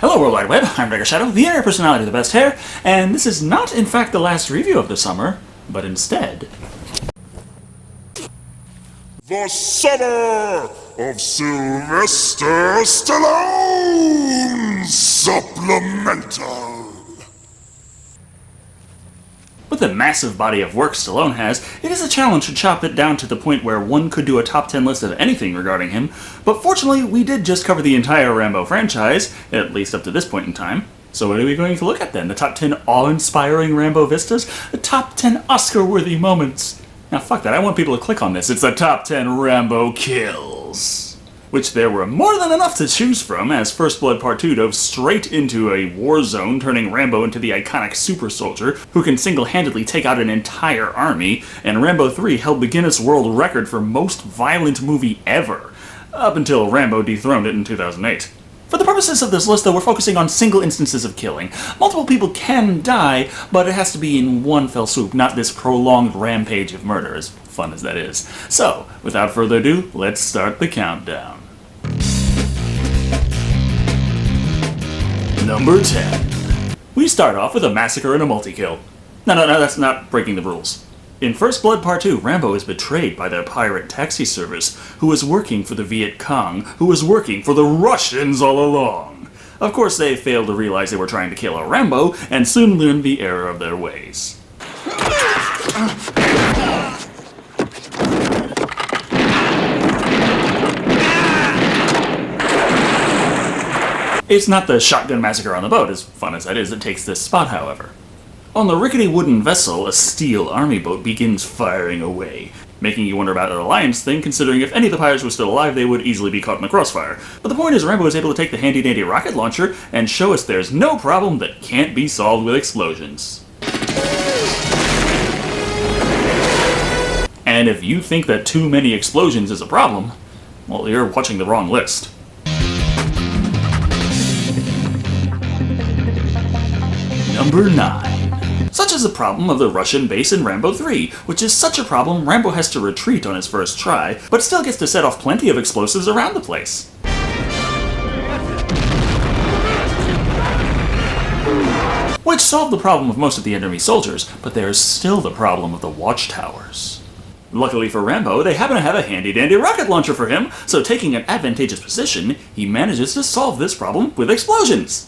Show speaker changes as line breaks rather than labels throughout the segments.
Hello World Wide Web, I'm Shado, the internet personality with the best hair, and this is not in fact the last review of the summer, but instead...
The Summer of Sylvester Stallone Supplemental.
With the massive body of work Stallone has, it is a challenge to chop it down to the point where one could do a top 10 list of anything regarding him, but fortunately we did just cover the entire Rambo franchise, at least up to this point in time. So what are we going to look at then? The top 10 awe-inspiring Rambo vistas? The top 10 Oscar-worthy moments? Now fuck that, I want people to click on this. It's the top 10 Rambo Kills. Which there were more than enough to choose from, as First Blood Part 2 dove straight into a war zone, turning Rambo into the iconic super soldier who can single-handedly take out an entire army, and Rambo 3 held the Guinness World Record for most violent movie ever, up until Rambo dethroned it in 2008. For the purposes of this list, though, we're focusing on single instances of killing. Multiple people can die, but it has to be in one fell swoop, not this prolonged rampage of murder, as fun as that is. So, without further ado, let's start the countdown. Number 10. We start off with a massacre and a multi-kill. No, that's not breaking the rules. In First Blood Part 2, Rambo is betrayed by their pirate taxi service, who was working for the Viet Cong, who was working for the Russians all along. Of course, they failed to realize they were trying to kill a Rambo, and soon learned the error of their ways. It's not the shotgun massacre on the boat, as fun as that is, that takes this spot, however. On the rickety wooden vessel, a steel army boat begins firing away, making you wonder about an alliance thing, considering if any of the pirates were still alive, they would easily be caught in the crossfire. But the point is, Rambo is able to take the handy-dandy rocket launcher and show us there's no problem that can't be solved with explosions. And if you think that too many explosions is a problem, well, you're watching the wrong list. Number 9. Such is the problem of the Russian Basin Rambo 3, which is such a problem Rambo has to retreat on his first try, but still gets to set off plenty of explosives around the place. Which solved the problem of most of the enemy soldiers, but there's still the problem of the watchtowers. Luckily for Rambo, they happen to have a handy-dandy rocket launcher for him, so taking an advantageous position, he manages to solve this problem with explosions.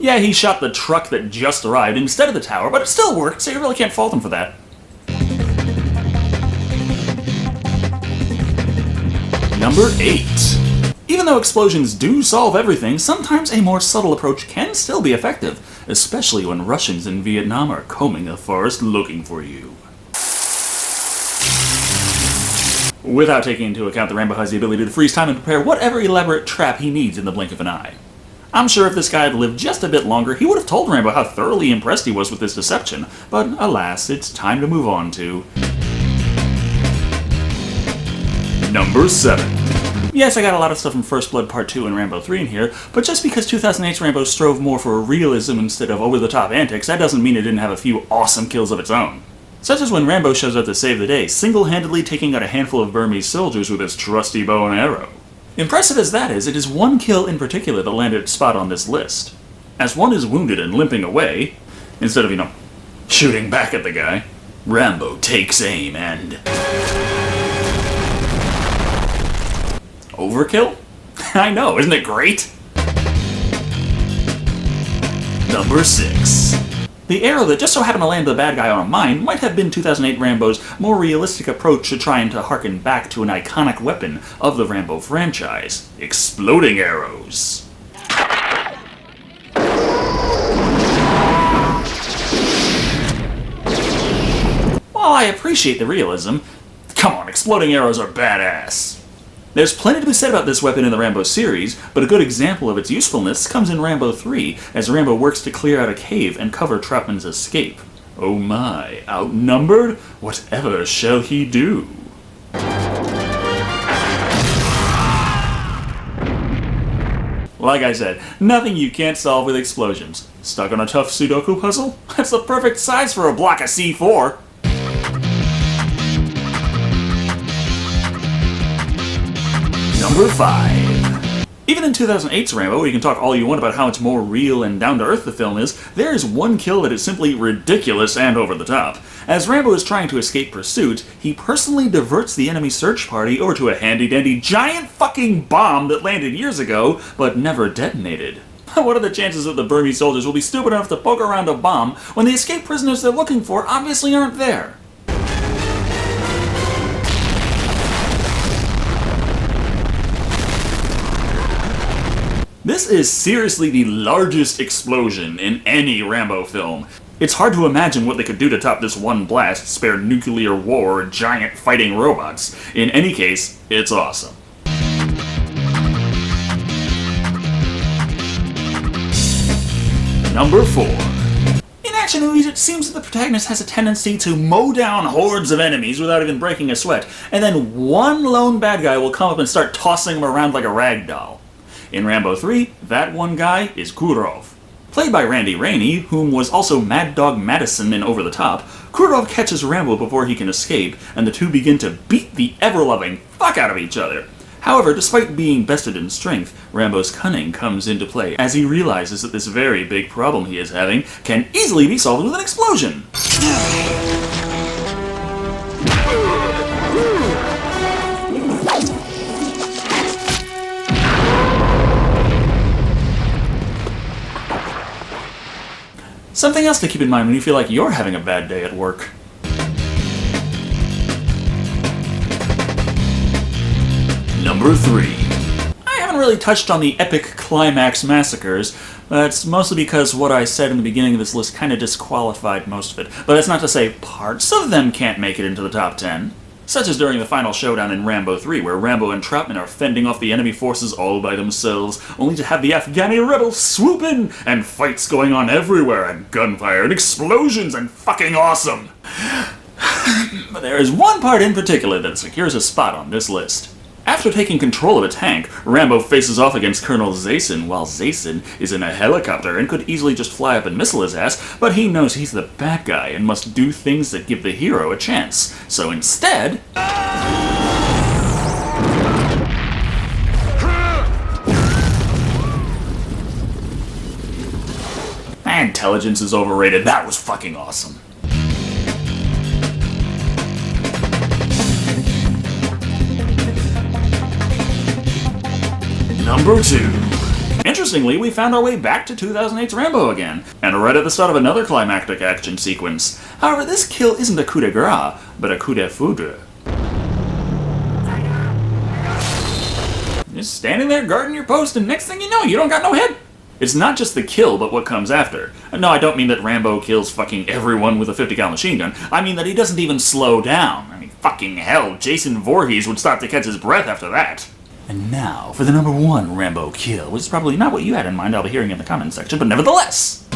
Yeah, he shot the truck that just arrived instead of the tower, but it still worked, so you really can't fault him for that. Number 8. Even though explosions do solve everything, sometimes a more subtle approach can still be effective, especially when Russians in Vietnam are combing the forest looking for you. Without taking into account that Rambo has the ability to freeze time and prepare whatever elaborate trap he needs in the blink of an eye. I'm sure if this guy had lived just a bit longer, he would have told Rambo how thoroughly impressed he was with this deception, but alas, it's time to move on to... Number 7. Yes, I got a lot of stuff from First Blood Part 2 and Rambo 3 in here, but just because 2008's Rambo strove more for realism instead of over-the-top antics, that doesn't mean it didn't have a few awesome kills of its own. Such as when Rambo shows up to save the day, single-handedly taking out a handful of Burmese soldiers with his trusty bow and arrow. Impressive as that is, it is one kill in particular that landed its spot on this list. As one is wounded and limping away, instead of, shooting back at the guy, Rambo takes aim and... Overkill? I know, isn't it great? Number 6. The arrow that just so happened to land the bad guy on a mine might have been 2008 Rambo's more realistic approach to trying to harken back to an iconic weapon of the Rambo franchise, exploding arrows. While I appreciate the realism, come on, exploding arrows are badass. There's plenty to be said about this weapon in the Rambo series, but a good example of its usefulness comes in Rambo 3, as Rambo works to clear out a cave and cover Troutman's escape. Oh my, outnumbered? Whatever shall he do? Like I said, nothing you can't solve with explosions. Stuck on a tough Sudoku puzzle? That's the perfect size for a block of C4! Number 5. Even in 2008's Rambo, where you can talk all you want about how much more real and down-to-earth the film is, there is one kill that is simply ridiculous and over the top. As Rambo is trying to escape pursuit, he personally diverts the enemy search party over to a handy-dandy giant fucking bomb that landed years ago, but never detonated. What are the chances that the Burmese soldiers will be stupid enough to poke around a bomb when the escaped prisoners they're looking for obviously aren't there? This is seriously the largest explosion in any Rambo film. It's hard to imagine what they could do to top this one blast, spare nuclear war or giant fighting robots. In any case, it's awesome. Number 4. In action movies, it seems that the protagonist has a tendency to mow down hordes of enemies without even breaking a sweat, and then one lone bad guy will come up and start tossing them around like a rag doll. In Rambo 3, that one guy is Kurov. Played by Randy Rainey, whom was also Mad Dog Madison in Over the Top, Kurov catches Rambo before he can escape, and the two begin to beat the ever-loving fuck out of each other. However, despite being bested in strength, Rambo's cunning comes into play as he realizes that this very big problem he is having can easily be solved with an explosion. Something else to keep in mind when you feel like you're having a bad day at work. Number 3. I haven't really touched on the epic Climax massacres. That's mostly because what I said in the beginning of this list kind of disqualified most of it. But that's not to say parts of them can't make it into the top 10. Such as during the final showdown in Rambo 3, where Rambo and Troutman are fending off the enemy forces all by themselves, only to have the Afghani rebels swoop in, and fights going on everywhere, and gunfire, and explosions, and fucking awesome! But there is one part in particular that secures a spot on this list. After taking control of a tank, Rambo faces off against Colonel Zason, while Zason is in a helicopter and could easily just fly up and missile his ass, but he knows he's the bad guy and must do things that give the hero a chance. So instead... Intelligence is overrated. That was fucking awesome. Number 2. Interestingly, we found our way back to 2008's Rambo again, and right at the start of another climactic action sequence. However, this kill isn't a coup de grace, but a coup de foudre. Just standing there guarding your post, and next thing you know, you don't got no head. It's not just the kill, but what comes after. No, I don't mean that Rambo kills fucking everyone with a 50-cal machine gun. I mean that he doesn't even slow down. I mean, fucking hell, Jason Voorhees would stop to catch his breath after that. And now, for the number 1 Rambo kill, which is probably not what you had in mind, I'll be hearing in the comments section, but nevertheless!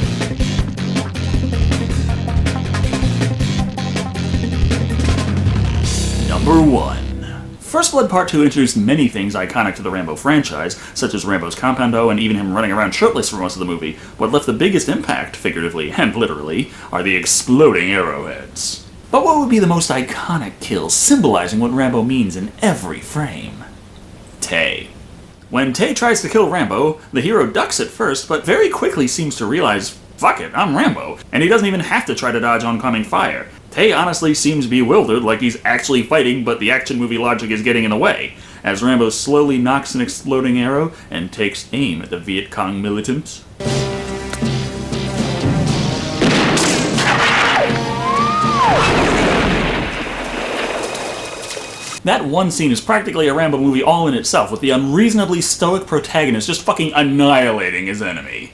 Number 1. First Blood Part 2 introduced many things iconic to the Rambo franchise, such as Rambo's compound-o and even him running around shirtless for most of the movie. What left the biggest impact, figuratively and literally, are the exploding arrowheads. But what would be the most iconic kill, symbolizing what Rambo means in every frame? Tay. When Tay tries to kill Rambo, the hero ducks at first, but very quickly seems to realize, fuck it, I'm Rambo, and he doesn't even have to try to dodge oncoming fire. Tay honestly seems bewildered, like he's actually fighting, but the action movie logic is getting in the way, as Rambo slowly knocks an exploding arrow and takes aim at the Viet Cong militants. That one scene is practically a Rambo movie all in itself, with the unreasonably stoic protagonist just fucking annihilating his enemy.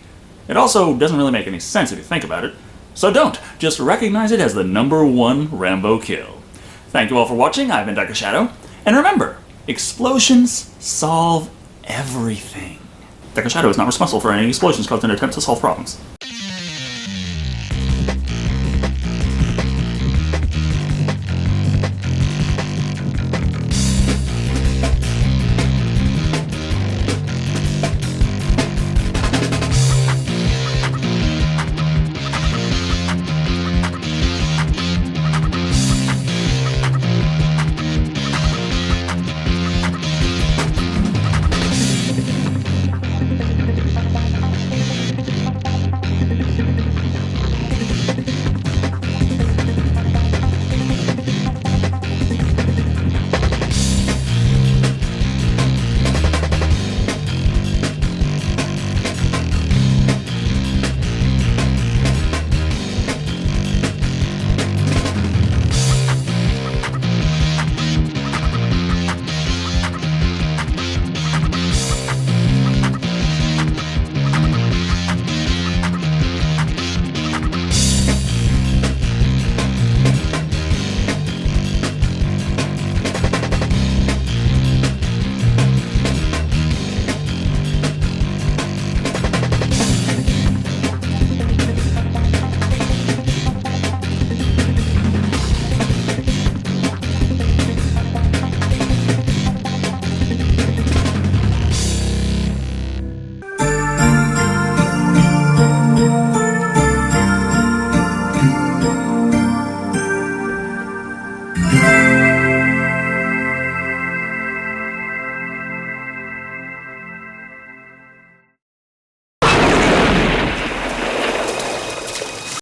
It also doesn't really make any sense if you think about it, so don't. Just recognize it as the number 1 Rambo kill. Thank you all for watching, I've been Dr. Shado, and remember, explosions solve everything. Dr. Shado is not responsible for any explosions caused in attempts to solve problems.